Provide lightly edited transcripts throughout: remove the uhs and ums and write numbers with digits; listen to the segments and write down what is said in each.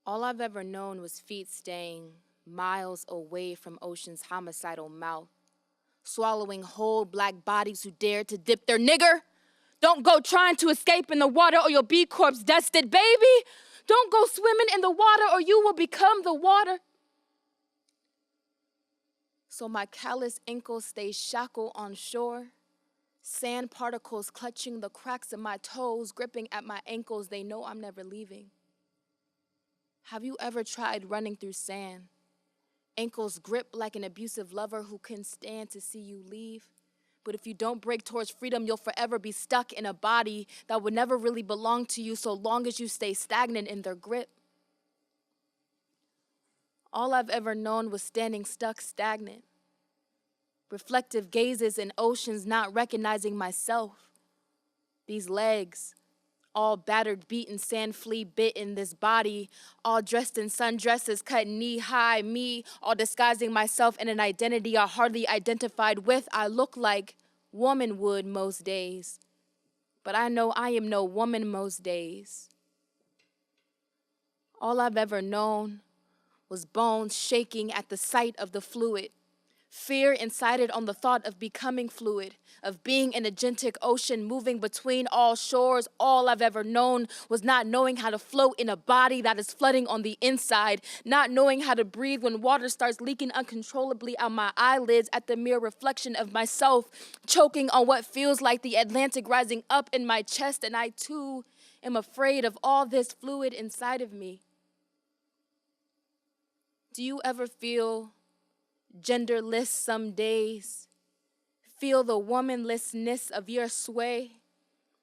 All I've ever known was feet staying miles away from ocean's homicidal mouth, swallowing whole black bodies who dared to dip their nigger. Don't go trying to escape in the water or you'll be corpse dusted, baby. Don't go swimming in the water or you will become the water. So my callous ankles stay shackled on shore, sand particles clutching the cracks of my toes, gripping at my ankles. They know I'm never leaving. Have you ever tried running through sand? Ankles grip like an abusive lover who couldn't stand to see you leave. But if you don't break towards freedom, you'll forever be stuck in a body that would never really belong to you so long as you stay stagnant in their grip. All I've ever known was standing stuck stagnant. Reflective gazes in oceans, not recognizing myself. These legs, all battered, beaten, sand flea bitten, this body, all dressed in sundresses, cut knee-high, me, all disguising myself in an identity I hardly identified with. I look like woman would most days, but I know I am no woman most days. All I've ever known was bones shaking at the sight of the fluid. Fear incited on the thought of becoming fluid, of being an agentic ocean moving between all shores. All I've ever known was not knowing how to float in a body that is flooding on the inside, not knowing how to breathe when water starts leaking uncontrollably out my eyelids at the mere reflection of myself, choking on what feels like the Atlantic rising up in my chest, and I too am afraid of all this fluid inside of me. Do you ever feel genderless some days? Feel the womanlessness of your sway,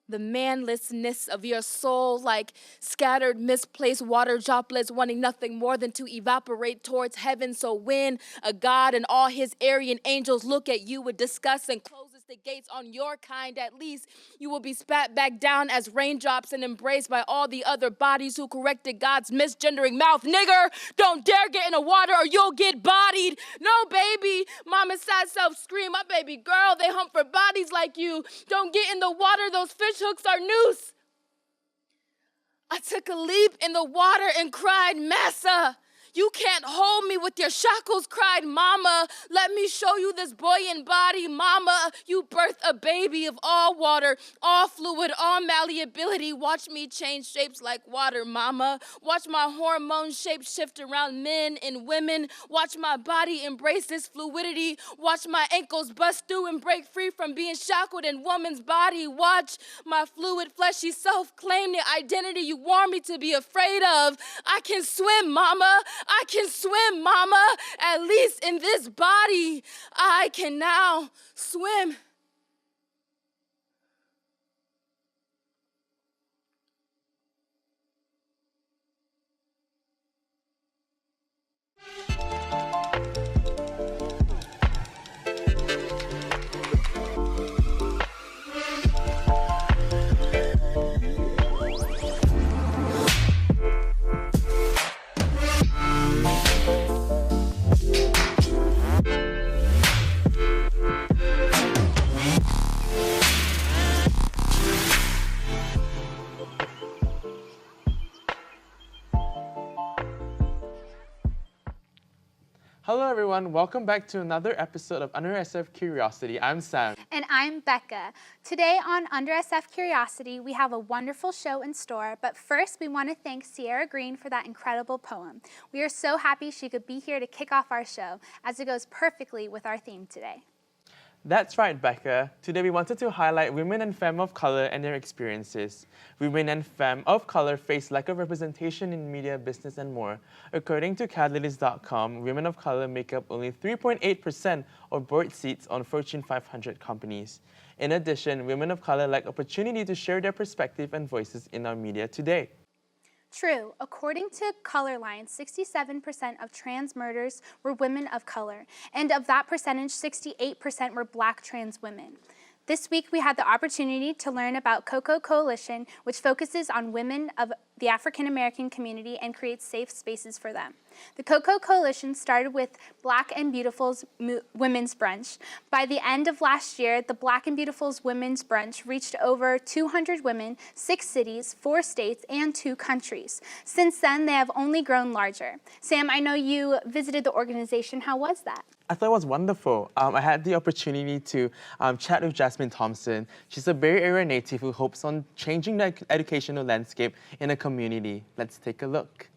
the manlessness of your soul, like scattered, misplaced water droplets wanting nothing more than to evaporate towards heaven. So when a God and all his Aryan angels look at you with disgust and closes the gates on your kind, at least you will be spat back down as raindrops and embraced by all the other bodies who corrected God's misgendering mouth. Nigger, don't dare get in the water or you'll get bodied. No, baby, mama's sad self scream, my baby girl, they hump for bodies like you. Don't get in the water, those fish hooks are noose. I took a leap in the water and cried, Massa, you can't hold me with your shackles, cried Mama. Let me show you this buoyant body, Mama. You birthed a baby of all water, all fluid, all malleability. Watch me change shapes like water, Mama. Watch my hormone shape shift around men and women. Watch my body embrace this fluidity. Watch my ankles bust through and break free from being shackled in woman's body. Watch my fluid, fleshy self claim the identity you want me to be afraid of. I can swim, Mama. I can swim, Mama. At least in this body, I can now swim. Hello everyone, welcome back to another episode of Under SF Curiosity. I'm Sam. And I'm Becca. Today on Under SF Curiosity, we have a wonderful show in store, but first we want to thank Sierra Green for that incredible poem. We are so happy she could be here to kick off our show, as it goes perfectly with our theme today. That's right, Becca. Today we wanted to highlight women and femmes of color and their experiences. Women and femmes of color face lack of representation in media, business, and more. According to cadladies.com, women of color make up only 3.8% of board seats on Fortune 500 companies. In addition, women of color lack opportunity to share their perspective and voices in our media today. True. According to Colorline, 67% of trans murders were women of color, and of that percentage, 68% were Black trans women. This week, we had the opportunity to learn about Coco Coalition, which focuses on women of the African American community and create safe spaces for them. The Coco Coalition started with Black and Beautiful's Women's Brunch. By the end of last year, the Black and Beautiful's Women's Brunch reached over 200 women, 6 cities, 4 states, and 2 countries. Since then, they have only grown larger. Sam, I know you visited the organization. How was that? I thought it was wonderful. I had the opportunity to chat with Jasmine Thompson. She's a Bay Area native who hopes on changing the educational landscape in a community. Let's take a look.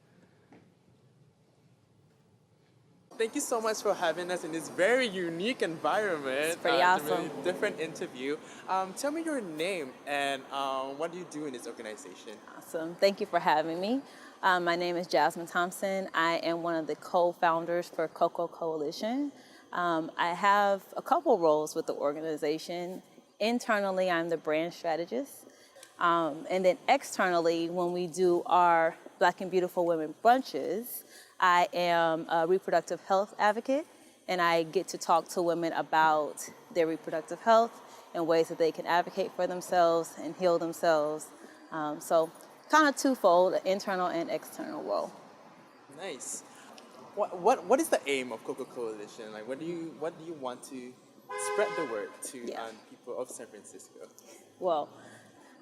Thank you so much for having us in this very unique environment. It's pretty awesome. A really different interview. Tell me your name and what do you do in this organization? Awesome. Thank you for having me. My name is Jasmine Thompson. I am one of the co-founders for Coco Coalition. I have a couple roles with the organization. Internally, I'm the brand strategist. And then externally, when we do our Black and Beautiful Women brunches, I am a reproductive health advocate, and I get to talk to women about their reproductive health and ways that they can advocate for themselves and heal themselves. So kind of twofold, an internal and external role. Nice. What is the aim of Coco Coalition? Like, what do you want to spread the word to people of San Francisco? Well,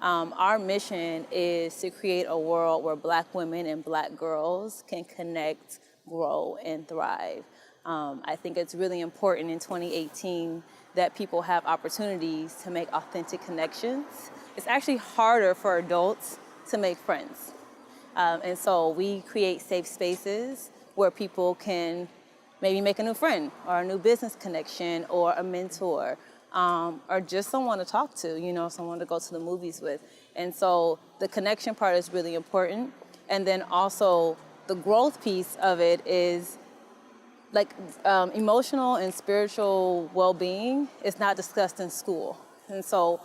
our mission is to create a world where Black women and Black girls can connect, grow, and thrive. I think it's really important in 2018 that people have opportunities to make authentic connections. It's actually harder for adults to make friends. And so we create safe spaces where people can maybe make a new friend or a new business connection or a mentor. Or just someone to talk to, someone to go to the movies with. And so the connection part is really important. And then also the growth piece of it is like emotional and spiritual well-being is not discussed in school. And so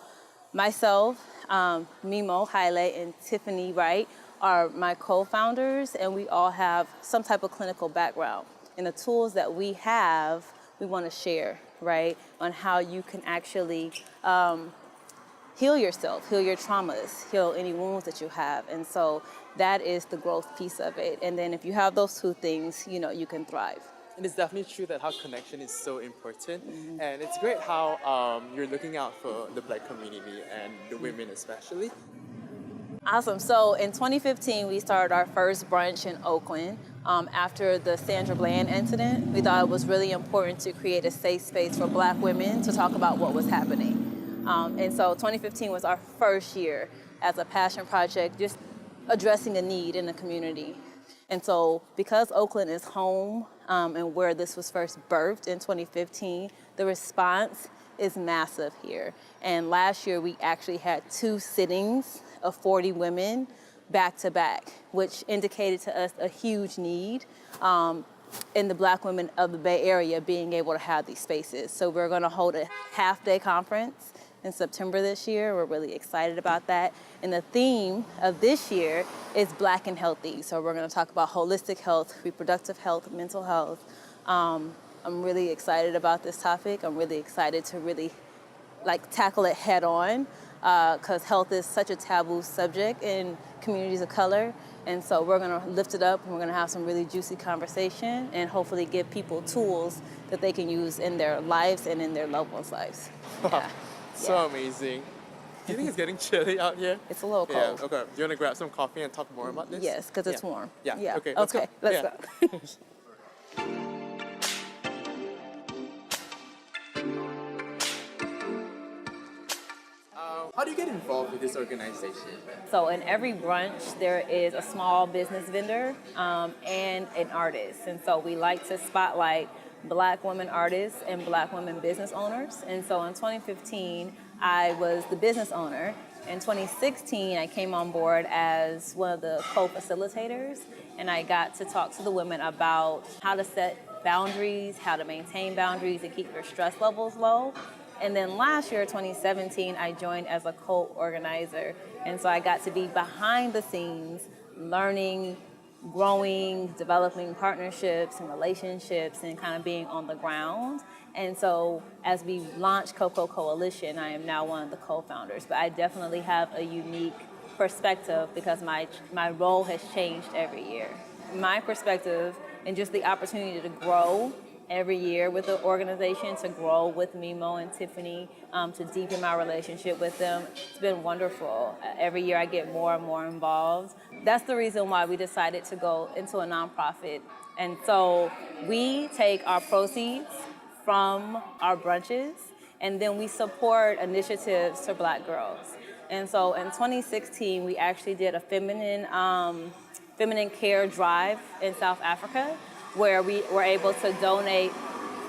myself, Mimo Haile, and Tiffany Wright are my co-founders, and we all have some type of clinical background. And the tools that we have, we want to share, right, on how you can actually heal yourself, heal your traumas, heal any wounds that you have. And so that is the growth piece of it. And then if you have those two things, you can thrive. And it's definitely true that how connection is so important. Mm-hmm. And it's great how you're looking out for the Black community and the women especially. Awesome. So in 2015, we started our first brunch in Oakland. After the Sandra Bland incident, we thought it was really important to create a safe space for Black women to talk about what was happening. And so 2015 was our first year as a passion project, just addressing a need in the community. And so because Oakland is home and where this was first birthed in 2015, the response is massive here. And last year, we actually had 2 sittings of 40 women back to back, which indicated to us a huge need in the Black women of the Bay Area being able to have these spaces. So we're gonna hold a half-day conference in September this year. We're really excited about that. And the theme of this year is Black and Healthy. So we're gonna talk about holistic health, reproductive health, mental health. I'm really excited about this topic. I'm really excited to really tackle it head on because health is such a taboo subject in communities of color. And so we're gonna lift it up and we're gonna have some really juicy conversation and hopefully give people tools that they can use in their lives and in their loved ones' lives. Yeah. So amazing. Do you think it's getting chilly out here? It's a little cold. Yeah, okay. Do you want to grab some coffee and talk more about this? Yes, because it's warm. Yeah. Okay, let's go. How do you get involved with this organization? So in every brunch, there is a small business vendor and an artist. And so we like to spotlight Black women artists and Black women business owners. And so in 2015, I was the business owner. In 2016, I came on board as one of the co-facilitators, and I got to talk to the women about how to set boundaries, how to maintain boundaries, and keep your stress levels low. And then last year, 2017, I joined as a co-organizer. And so I got to be behind the scenes, learning, growing, developing partnerships and relationships, and kind of being on the ground. And so as we launched Coco Coalition, I am now one of the co-founders. But I definitely have a unique perspective, because my role has changed every year. My perspective and just the opportunity to grow every year with the organization, to grow with Mimo and Tiffany, to deepen my relationship with them. It's been wonderful. Every year I get more and more involved. That's the reason why we decided to go into a nonprofit. And so we take our proceeds from our brunches, and then we support initiatives for Black girls. And so in 2016, we actually did a feminine care drive in South Africa, where we were able to donate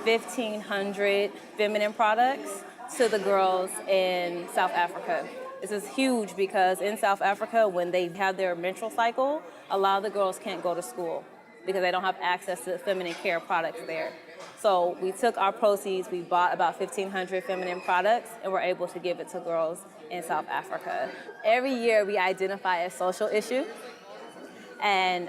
1,500 feminine products to the girls in South Africa. This is huge because in South Africa, when they have their menstrual cycle, a lot of the girls can't go to school because they don't have access to feminine care products there. So we took our proceeds, we bought about 1,500 feminine products, and we're able to give it to girls in South Africa. Every year we identify a social issue, and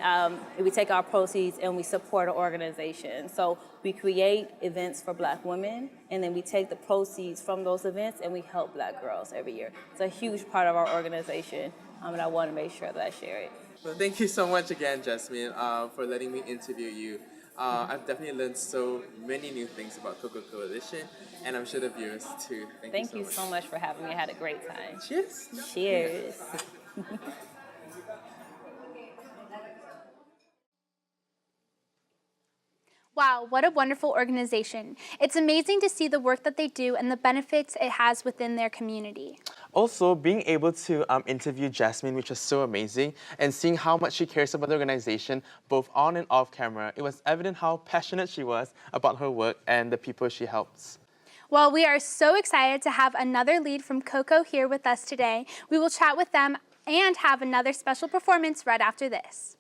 we take our proceeds and we support an organization. So we create events for Black women, and then we take the proceeds from those events and we help Black girls every year. It's a huge part of our organization, and I want to make sure that I share it. Well, thank you so much again, Jasmine, for letting me interview you. I've definitely learned so many new things about Coco Coalition, and I'm sure the viewers too. Thank you so much for having me. I had a great time. Cheers. Cheers. Wow, what a wonderful organization. It's amazing to see the work that they do and the benefits it has within their community. Also, being able to interview Jasmine, which was so amazing, and seeing how much she cares about the organization, both on and off camera, it was evident how passionate she was about her work and the people she helps. Well, we are so excited to have another lead from Coco here with us today. We will chat with them and have another special performance right after this.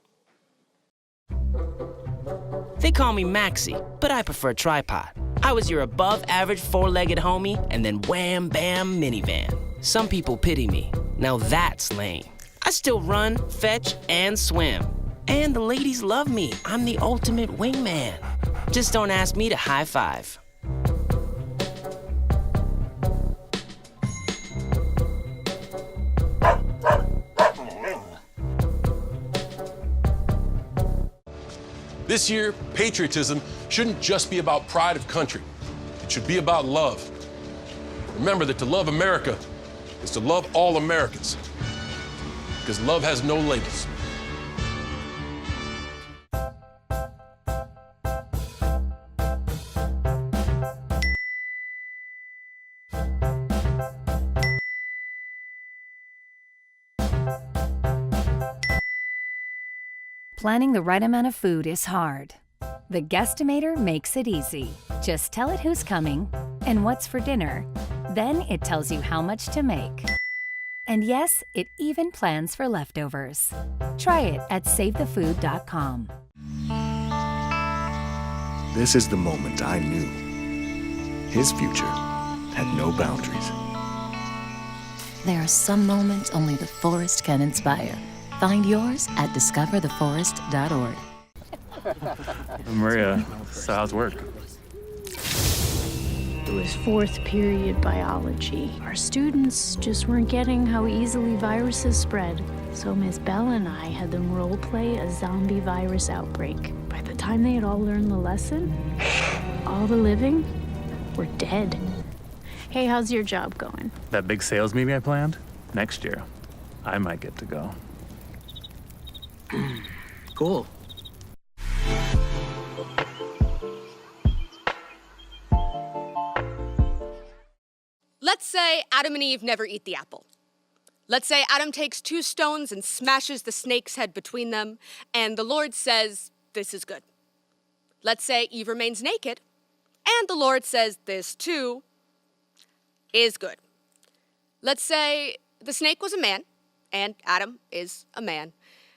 They call me Maxie, but I prefer tripod. I was your above-average four-legged homie, and then wham, bam, minivan. Some people pity me. Now that's lame. I still run, fetch, and swim. And the ladies love me. I'm the ultimate wingman. Just don't ask me to high five. This year, patriotism shouldn't just be about pride of country. It should be about love. Remember that to love America is to love all Americans, because love has no labels. Planning the right amount of food is hard. The Guestimator makes it easy. Just tell it who's coming and what's for dinner. Then it tells you how much to make. And yes, it even plans for leftovers. Try it at SaveTheFood.com. This is the moment I knew. His future had no boundaries. There are some moments only the forest can inspire. Find yours at discovertheforest.org. Maria, so how's work? It was fourth period biology. Our students just weren't getting how easily viruses spread. So Miss Bell and I had them role play a zombie virus outbreak. By the time they had all learned the lesson, all the living were dead. Hey, how's your job going? That big sales meeting I planned? Next year, I might get to go. Cool. Let's say Adam and Eve never eat the apple. Let's say Adam takes 2 stones and smashes the snake's head between them, and the Lord says, this is good. Let's say Eve remains naked, and the Lord says, this too is good. Let's say the snake was a man, and Adam is a man.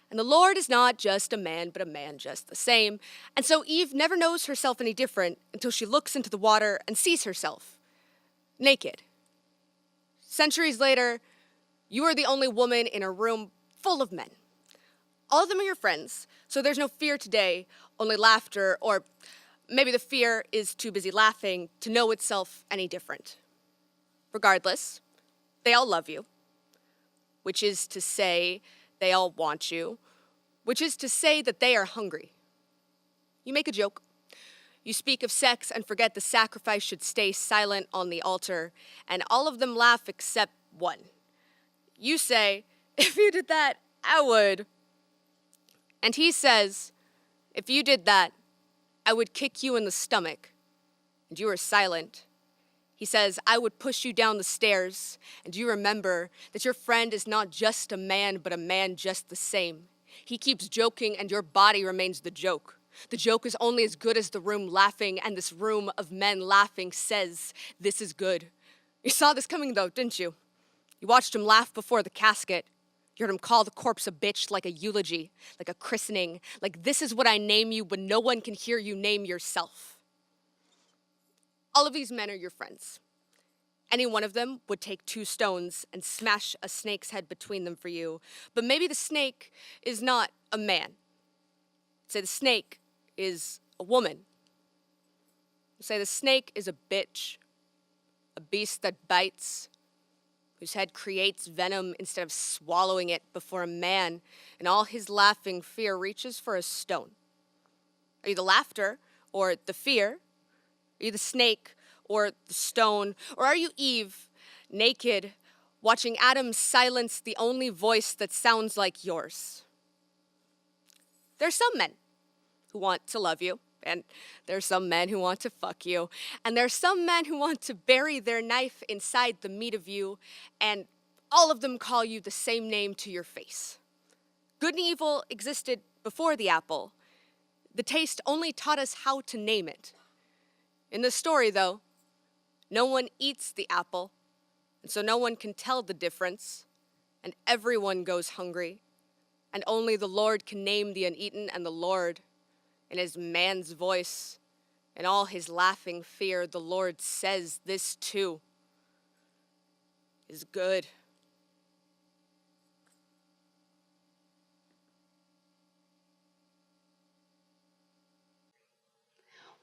And the Lord is not just a man, but a man just the same. And so Eve never knows herself any different until she looks into the water and sees herself naked. Centuries later, you are the only woman in a room full of men. All of them are your friends, so there's no fear today, only laughter, or maybe the fear is too busy laughing to know itself any different. Regardless, they all love you. which is to say they all want you, which is to say that they are hungry. You make a joke. You speak of sex and forget the sacrifice should stay silent on the altar, and all of them laugh except one. You say, if you did that, I would. And he says, if you did that, I would kick you in the stomach. And you are silent. He says, I would push you down the stairs, and you remember that your friend is not just a man, but a man just the same. He keeps joking, and your body remains the joke. The joke is only as good as the room laughing, and this room of men laughing says, this is good. You saw this coming, though, didn't you? You watched him laugh before the casket. You heard him call the corpse a bitch like a eulogy, like a christening, like this is what I name you when no one can hear you name yourself. All of these men are your friends. Any one of them would take 2 stones and smash a snake's head between them for you, but maybe the snake is not a man. Say the snake is a woman. Say the snake is a bitch, a beast that bites, whose head creates venom instead of swallowing it before a man, in all his laughing fear, reaches for a stone. Are you the laughter or the fear? Are you the snake or the stone? Or are you Eve, naked, watching Adam silence the only voice that sounds like yours? There are some men who want to love you, and there are some men who want to fuck you, and there are some men who want to bury their knife inside the meat of you, and all of them call you the same name to your face. Good and evil existed before the apple. The taste only taught us how to name it. In the story, though, no one eats the apple, and so no one can tell the difference, and everyone goes hungry, and only the Lord can name the uneaten, and the Lord, in his man's voice, in all his laughing fear, the Lord says this too is good.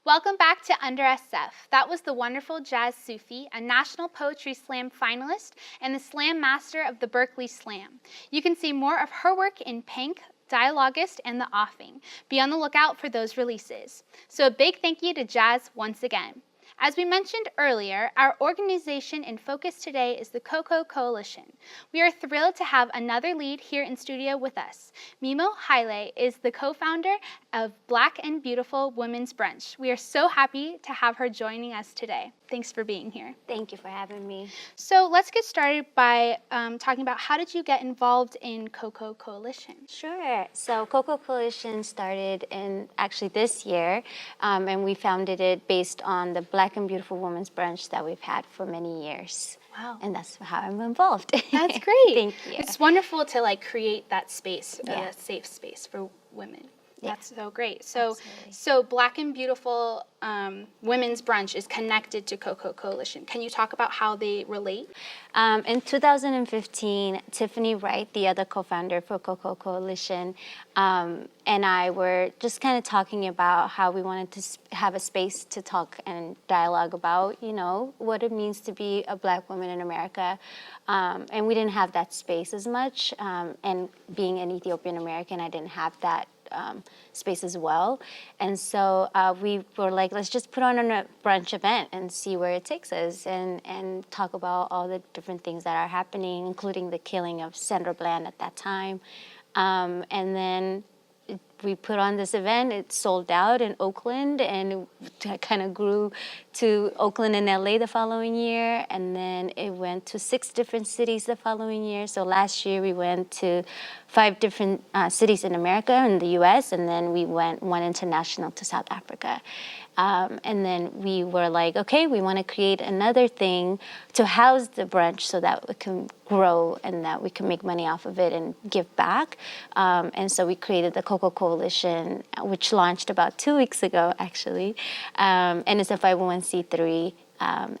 Welcome back to Under SF. That was the wonderful Jazz Sufi, a National Poetry Slam finalist and the Slam Master of the Berkeley Slam. You can see more of her work in Pink, Dialogist, and The Offing. Be on the lookout for those releases. So a big thank you to Jazz once again. As we mentioned earlier, our organization in focus today is the Coco Coalition. We are thrilled to have another lead here in studio with us. Mimo Haile is the co-founder of Black and Beautiful Women's Brunch. We are so happy to have her joining us today. Thanks for being here. Thank you for having me. So let's get started by talking about how did you get involved in Coco Coalition? Sure. So Coco Coalition started in actually this year, and we founded it based on the Black and Beautiful Women's Brunch that we've had for many years. Wow. And that's how I'm involved. That's great. Thank you. It's wonderful to like create that space, Yeah. a safe space for women. Yeah. That's so great. So, Absolutely. so Black and Beautiful Women's Brunch is connected to Coco Coalition. Can you talk about how they relate? In 2015, Tiffany Wright, the other co-founder for Coco Coalition, and I were just kind of talking about how we wanted to have a space to talk and dialogue about, you know, what it means to be a Black woman in America. And we didn't have that space as much. And being an Ethiopian American, I didn't have that space as well. And so we were like, let's just put on a brunch event and see where it takes us and talk about all the different things that are happening, including the killing of Sandra Bland at that time. And then we put on this event. It sold out in Oakland, and it kind of grew to Oakland and LA the following year, and then it went to 6 different cities the following year. So last year we went to 5 different cities in America and the US, and then we went one international to South Africa. And then we were like, okay, we want to create another thing to house the brunch so that it can grow and that we can make money off of it and give back. And so we created the Coco Coalition, which launched about 2 weeks ago, actually. And it's a 501c3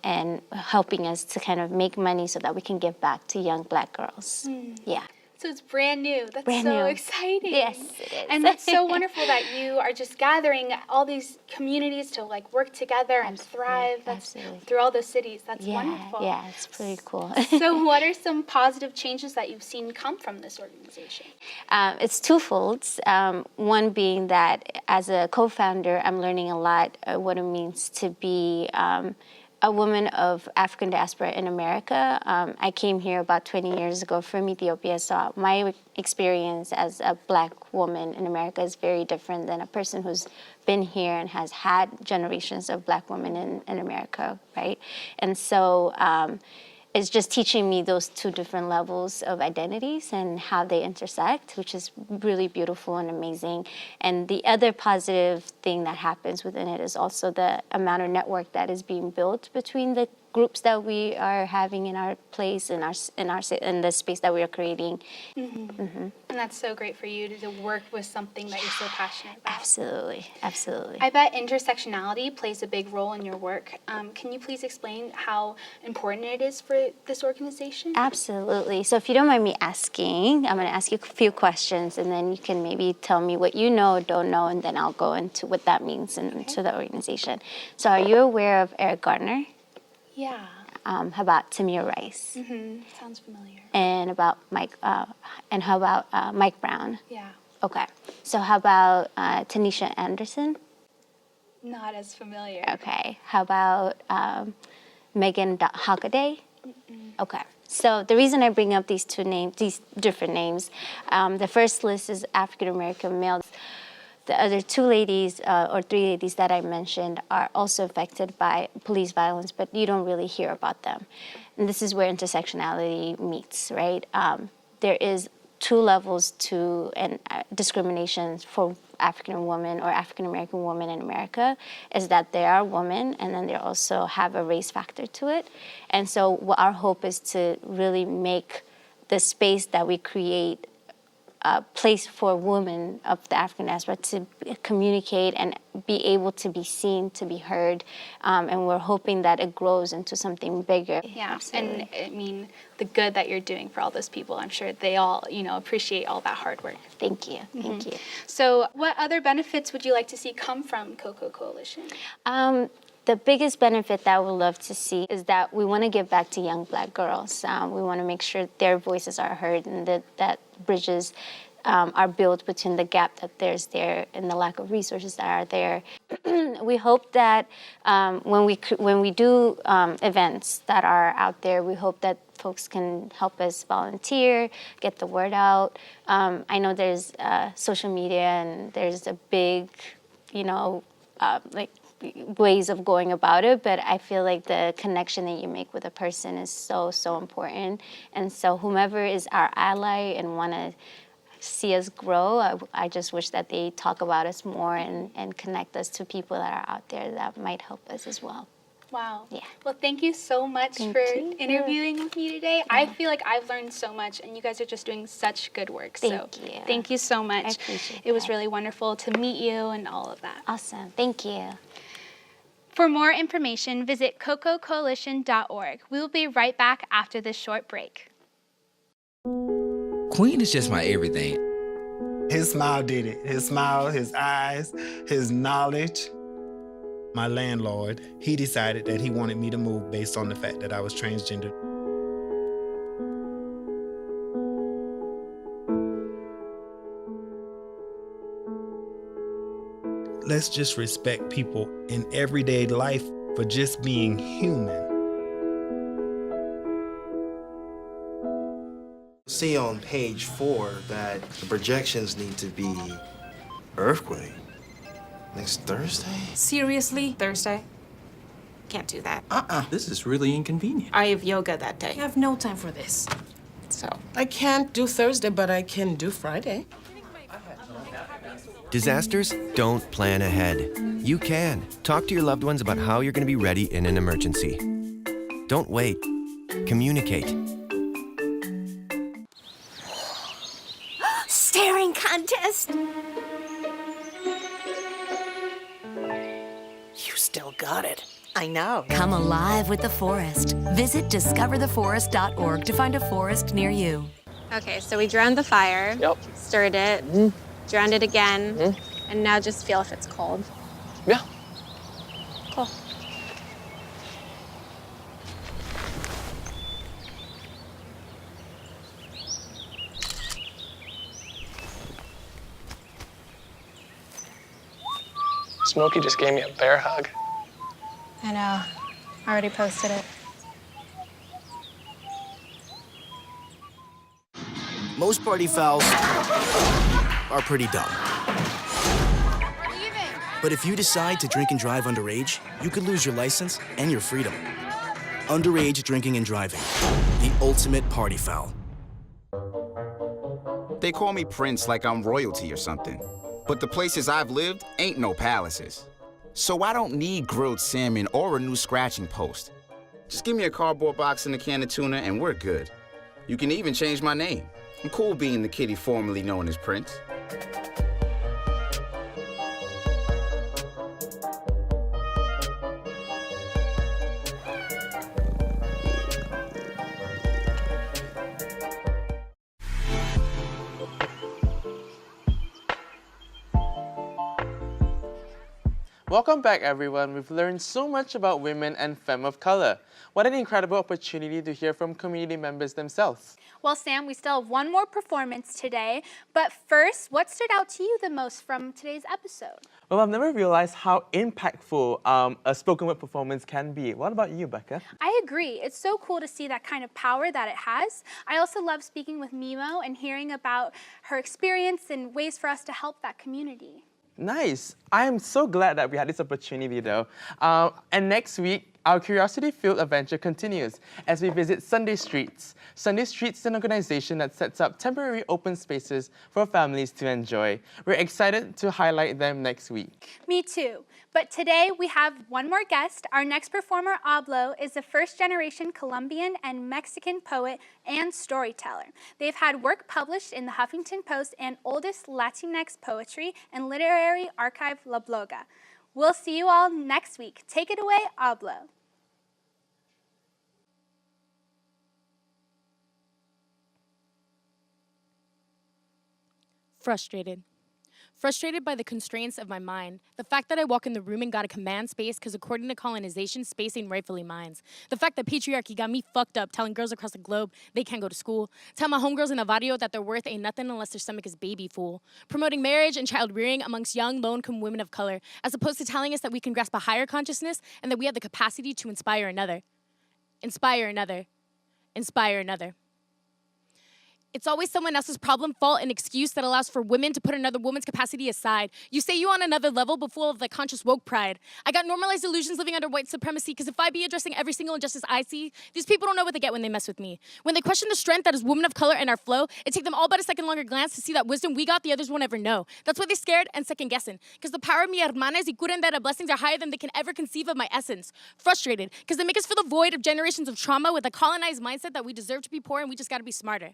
and helping us to kind of make money so that we can give back to young Black girls. Yeah. So it's brand new. That's Brand so new. exciting. Yes, it is. And that's so wonderful that you are just gathering all these communities to like work together and thrive. Absolutely. Through all those cities. That's wonderful. Yeah, it's pretty cool. So what are some positive changes that you've seen come from this organization? It's twofold. One being that as a co-founder, I'm learning a lot what it means to be a woman of African diaspora in America. I came here about 20 years ago from Ethiopia, so my experience as a Black woman in America is very different than a person who's been here and has had generations of Black women in America, right? And so it's just teaching me those two different levels of identities and how they intersect, which is really beautiful and amazing. And the other positive thing that happens within it is also the amount of network that is being built between the groups that we are having in our place, in the space that we are creating. And that's so great for you to work with something that you're so passionate about. Absolutely, absolutely. I bet intersectionality plays a big role in your work. Can you please explain how important it is for this organization? Absolutely. So if you don't mind me asking, I'm going to ask you a few questions, and then you can maybe tell me what you know or don't know, and then I'll go into what that means into the organization. So are you aware of Eric Garner? Yeah. How about Tamir Rice? Sounds familiar. And about Mike? And how about Mike Brown? Yeah. Okay. So how about Tanisha Anderson? Not as familiar. Okay. How about Megan Hockaday? Okay. So the reason I bring up these different names, the first list is African American males. The other two ladies or three ladies that I mentioned are also affected by police violence, but you don't really hear about them. And this is where intersectionality meets, right? There is two levels to discrimination for African women or African American women in America, is that they are women and then they also have a race factor to it. And so what our hope is to really make the space that we create a place for women of the African diaspora to communicate and be able to be seen, to be heard, and we're hoping that it grows into something bigger. Yeah, Absolutely. and I mean, the good that you're doing for all those people, I'm sure they all, appreciate all that hard work. Thank you, thank you. So what other benefits would you like to see come from Coco Coalition? The biggest benefit that I would love to see is that we want to give back to young Black girls. We want to make sure their voices are heard and that bridges are built between the gap that there's there and the lack of resources that are there. We hope that when we do events that are out there, we hope that folks can help us volunteer, get the word out. I know there's social media and there's a big, ways of going about it, but I feel like the connection that you make with a person is so, so important. And so whomever is our ally and want to see us grow, I just wish that they talk about us more and connect us to people that are out there that might help us as well. Wow. Yeah. Well, thank you so much for interviewing with me today. Yeah. I feel like I've learned so much, and you guys are just doing such good work. Thank you so much. I appreciate it. It was really wonderful to meet you and all of that. Awesome. Thank you. For more information, visit cococoalition.org. We will be right back after this short break. Queen is just my everything. His smile did it. His smile, his eyes, his knowledge. My landlord, he decided that he wanted me to move based on the fact that I was transgender. Let's just respect people in everyday life for just being human. See on page 4 that the projections need to be earthquake next Thursday. Seriously? Thursday? Can't do that. This is really inconvenient. I have yoga that day. I have no time for this. So I can't do Thursday, but I can do Friday. Disasters don't plan ahead. You can. Talk to your loved ones about how you're going to be ready in an emergency. Don't wait. Communicate. Staring contest. You still got it. I know. Come alive with the forest. Visit discovertheforest.org to find a forest near you. Okay, so we drowned the fire. Yep. Stirred it. Drowned it again. And now just feel if it's cold. Yeah. Cool. Smokey just gave me a bear hug. I know. Already posted it. Most party fouls are pretty dumb. But if you decide to drink and drive underage, you could lose your license and your freedom. Underage drinking and driving, the ultimate party foul. They call me Prince like I'm royalty or something. But the places I've lived ain't no palaces. So I don't need grilled salmon or a new scratching post. Just give me a cardboard box and a can of tuna and we're good. You can even change my name. I'm cool being the kitty formerly known as Prince. Welcome back, everyone. We've learned so much about women and femme of color. What an incredible opportunity to hear from community members themselves. Well, Sam, we still have one more performance today. But first, what stood out to you the most from today's episode? Well, I've never realized how impactful a spoken word performance can be. What about you, Becca? I agree. It's so cool to see that kind of power that it has. I also love speaking with Mimo and hearing about her experience and ways for us to help that community. Nice. I am so glad that we had this opportunity, though. And next week, our curiosity-filled adventure continues as we visit Sunday Streets. Sunday Streets is an organization that sets up temporary open spaces for families to enjoy. We're excited to highlight them next week. Me too. But today we have one more guest. Our next performer, Ablo, is a first-generation Colombian and Mexican poet and storyteller. They've had work published in the Huffington Post and oldest Latinx poetry and literary archive, La Bloga. We'll see you all next week. Take it away, Ablo. Frustrated. Frustrated by the constraints of my mind. The fact that I walk in the room and got a command space because according to colonization, space ain't rightfully mine. The fact that patriarchy got me fucked up telling girls across the globe they can't go to school. Tell my homegirls in Navajo that their worth ain't nothing unless their stomach is baby fool. Promoting marriage and child rearing amongst young, low-income women of color, as opposed to telling us that we can grasp a higher consciousness and that we have the capacity to inspire another. Inspire another. Inspire another. It's always someone else's problem, fault, and excuse that allows for women to put another woman's capacity aside. You say you on another level, but full of the conscious woke pride. I got normalized illusions living under white supremacy, because if I be addressing every single injustice I see, these people don't know what they get when they mess with me. When they question the strength that is women of color in our flow, it takes them all but a second longer glance to see that wisdom we got, the others won't ever know. That's why they're scared and second guessing, because the power of mi hermanas y curandera blessings are higher than they can ever conceive of my essence. Frustrated, because they make us feel the void of generations of trauma with a colonized mindset that we deserve to be poor and we just gotta be smarter.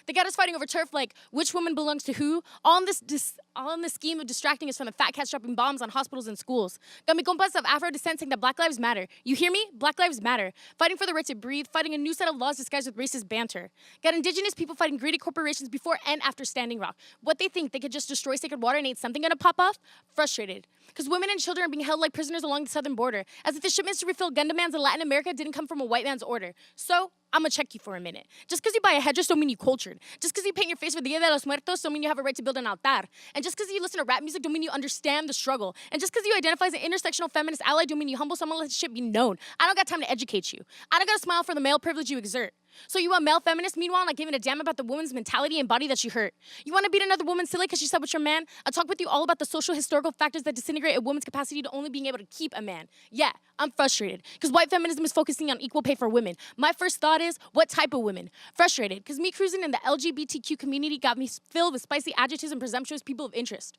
They got us fighting over turf like which woman belongs to who, all in this scheme of distracting us from the fat cats dropping bombs on hospitals and schools. Got me compas of Afro descent saying that Black Lives Matter. You hear me? Black Lives Matter. Fighting for the right to breathe, fighting a new set of laws disguised with racist banter. Got indigenous people fighting greedy corporations before and after Standing Rock. What they think they could just destroy sacred water and ain't something gonna pop off? Frustrated. Because women and children are being held like prisoners along the southern border, as if the shipments to refill gun demands in Latin America didn't come from a white man's order. So, I'm gonna check you for a minute. Just because you buy a headdress don't mean you cultured. Just because you paint your face for the Dia de los Muertos don't mean you have a right to build an altar. And just because you listen to rap music don't mean you understand the struggle. And just because you identify as an intersectional feminist ally don't mean you humble someone let shit be known. I don't got time to educate you. I don't gotta smile for the male privilege you exert. So you a male feminist, meanwhile, not giving a damn about the woman's mentality and body that she hurt. You want to beat another woman silly because she slept with your man? I'll talk with you all about the social historical factors that disintegrate a woman's capacity to only being able to keep a man. Yeah, I'm frustrated because white feminism is focusing on equal pay for women. My first thought is, what type of women? Frustrated because me cruising in the LGBTQ community got me filled with spicy adjectives and presumptuous people of interest.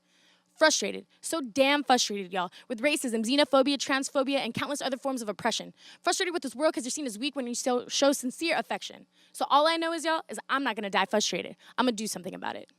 Frustrated, so damn frustrated, y'all, with racism, xenophobia, transphobia, and countless other forms of oppression. Frustrated with this world because you're seen as weak when you show sincere affection. So all I know is, y'all, is I'm not gonna die frustrated. I'm gonna do something about it.